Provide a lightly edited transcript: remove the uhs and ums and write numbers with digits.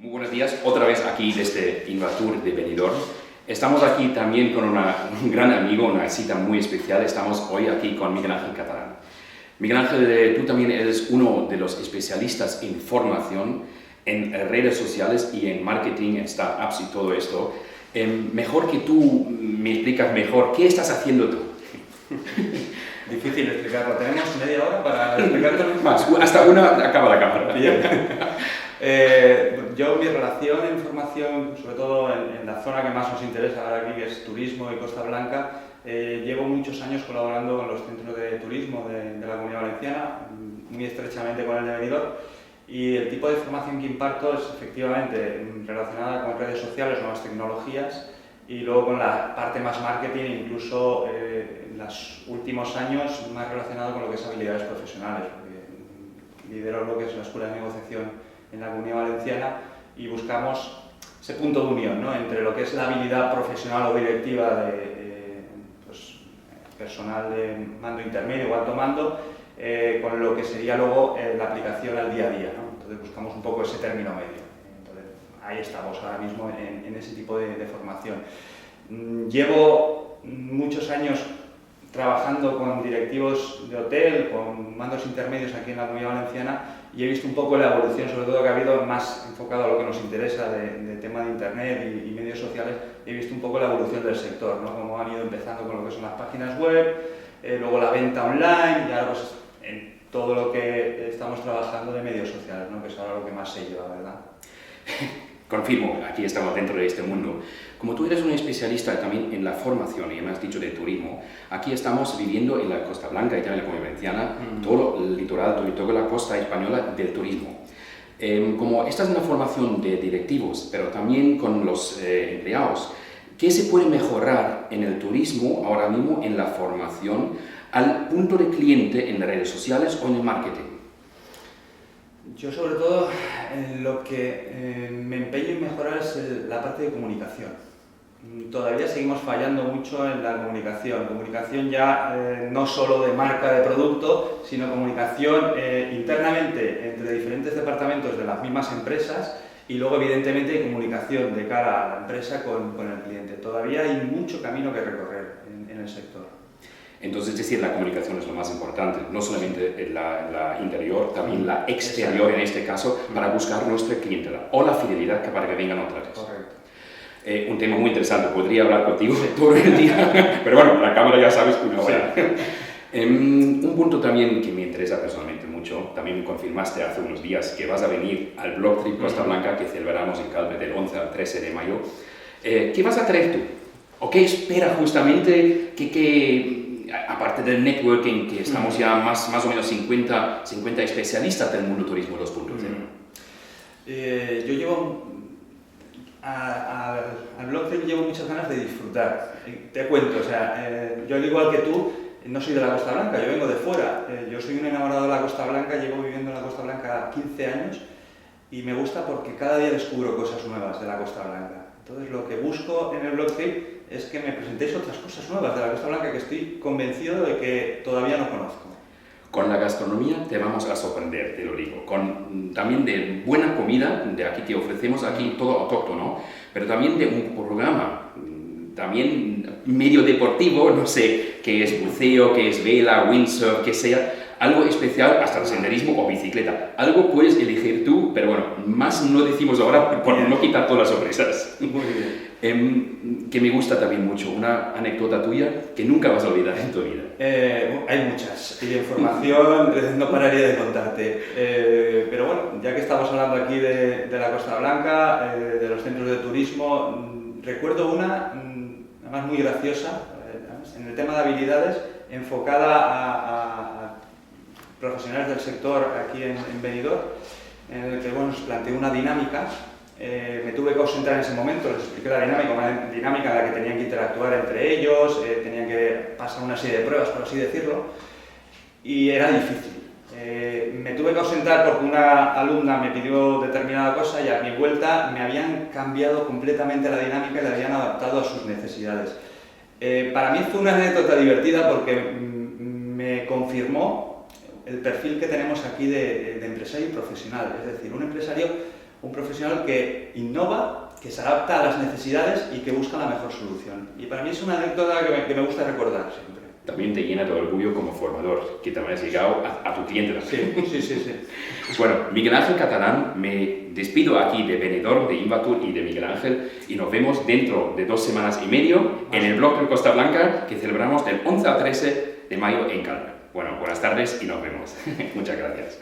Muy buenos días, otra vez aquí desde Invatur de Benidorm. Estamos aquí también con un gran amigo, una cita muy especial. Estamos hoy aquí con Miguel Ángel Catalán. Miguel Ángel, tú también eres uno de los especialistas en formación, en redes sociales y en marketing, en startups y todo esto. Mejor que tú me explicas mejor, ¿qué estás haciendo tú? Difícil explicarlo. ¿Tenemos media hora para explicártelo? Más, hasta una acaba la cámara. Bien. Yo, mi relación en formación, sobre todo en la zona que más nos interesa ahora aquí, que es turismo y Costa Blanca, llevo muchos años colaborando con los centros de turismo de la Comunidad Valenciana, muy estrechamente con el de Benidorm, y el tipo de formación que imparto es efectivamente relacionada con redes sociales, nuevas tecnologías, y luego con la parte más marketing, incluso en los últimos años más relacionado con lo que es habilidades profesionales, porque lidero lo que es la Escuela de Negociación en la Comunidad Valenciana y buscamos ese punto de unión, ¿no?, entre lo que es la habilidad profesional o directiva de personal de mando intermedio o alto mando, con lo que sería luego la aplicación al día a día, ¿no? Entonces buscamos un poco ese término medio. Entonces, ahí estamos ahora mismo en ese tipo de formación. Llevo muchos años trabajando con directivos de hotel, con mandos intermedios aquí en la Comunidad Valenciana, y he visto un poco la evolución, sobre todo que ha habido más enfocado a lo que nos interesa de tema de internet y medios sociales. He visto un poco la evolución del sector, ¿no?, cómo han ido empezando con lo que son las páginas web, luego la venta online y ahora pues en todo lo que estamos trabajando de medios sociales, ¿no?, que es ahora lo que más se lleva, ¿verdad? Confirmo, aquí estamos dentro de este mundo. Como tú eres un especialista también en la formación y me has dicho de turismo, aquí estamos viviendo en la Costa Blanca y también en la Comunidad Valenciana, todo el litoral, toda la costa española del turismo. Como esta es una formación de directivos, pero también con los empleados, ¿qué se puede mejorar en el turismo ahora mismo en la formación al punto de cliente en las redes sociales o en el marketing? Yo sobre todo lo que me empeño en mejorar es la parte de comunicación. Todavía seguimos fallando mucho en la comunicación ya no solo de marca de producto, sino comunicación internamente entre diferentes departamentos de las mismas empresas y luego evidentemente comunicación de cara a la empresa con el cliente. Todavía hay mucho camino que recorrer en el sector. Entonces, es decir, la comunicación es lo más importante, no solamente la interior, también la exterior en este caso, para buscar nuestra clientela o la fidelidad para que vengan otra vez. Correcto. Un tema muy interesante, podría hablar contigo todo el día, pero bueno, la cámara ya sabes, una hora. Un punto también que me interesa personalmente mucho, también me confirmaste hace unos días que vas a venir al Blog Trip Costa Blanca, que celebramos en Calpe del 11 al 13 de mayo. ¿Qué vas a traer tú? ¿O qué espera justamente aparte del networking, que estamos ya más o menos 50 especialistas del mundo turismo 2.0? Yo llevo al Blog Trip llevo muchas ganas de disfrutar. Te cuento, o sea, yo al igual que tú, no soy de la Costa Blanca, yo vengo de fuera. Yo soy un enamorado de la Costa Blanca, llevo viviendo en la Costa Blanca 15 años y me gusta porque cada día descubro cosas nuevas de la Costa Blanca. Entonces lo que busco en el Blog Trip es que me presentéis otras cosas nuevas de la Costa Blanca que estoy convencido de que todavía no conozco. Con la gastronomía te vamos a sorprender, te lo digo. También de buena comida, de aquí que ofrecemos aquí todo autóctono, pero también de un programa, también medio deportivo, no sé, que es buceo, que es vela, windsurf, que sea, algo especial, hasta el senderismo o bicicleta. Algo puedes elegir tú, pero bueno, más no decimos ahora por no quitar todas las sorpresas. Muy bien. Que me gusta también mucho, una anécdota tuya que nunca vas a olvidar en tu vida. Hay muchas, y de información no pararía de contarte. Pero bueno, ya que estamos hablando aquí de la Costa Blanca, de los centros de turismo, recuerdo una, además muy graciosa, en el tema de habilidades, enfocada a profesionales del sector aquí en Benidorm, en el que bueno, se planteó una dinámica. Me tuve que ausentar en ese momento, les expliqué la dinámica, una dinámica en la que tenían que interactuar entre ellos, tenían que pasar una serie de pruebas, por así decirlo, y era difícil. Me tuve que ausentar porque una alumna me pidió determinada cosa y a mi vuelta me habían cambiado completamente la dinámica y la habían adaptado a sus necesidades. Para mí fue una anécdota divertida porque me confirmó el perfil que tenemos aquí de empresario y profesional, es decir, un empresario un profesional que innova, que se adapta a las necesidades y que busca la mejor solución. Y para mí es una anécdota que me gusta recordar siempre. También te llena de orgullo como formador, que también has llegado a tu cliente también. Sí. Bueno, Miguel Ángel Catalán, me despido aquí de Benidorm, de Invatur y de Miguel Ángel, y nos vemos dentro de 2 semanas y medio en el blog de Costa Blanca, que celebramos del 11 al 13 de mayo en Calma. Bueno, buenas tardes y nos vemos. Muchas gracias.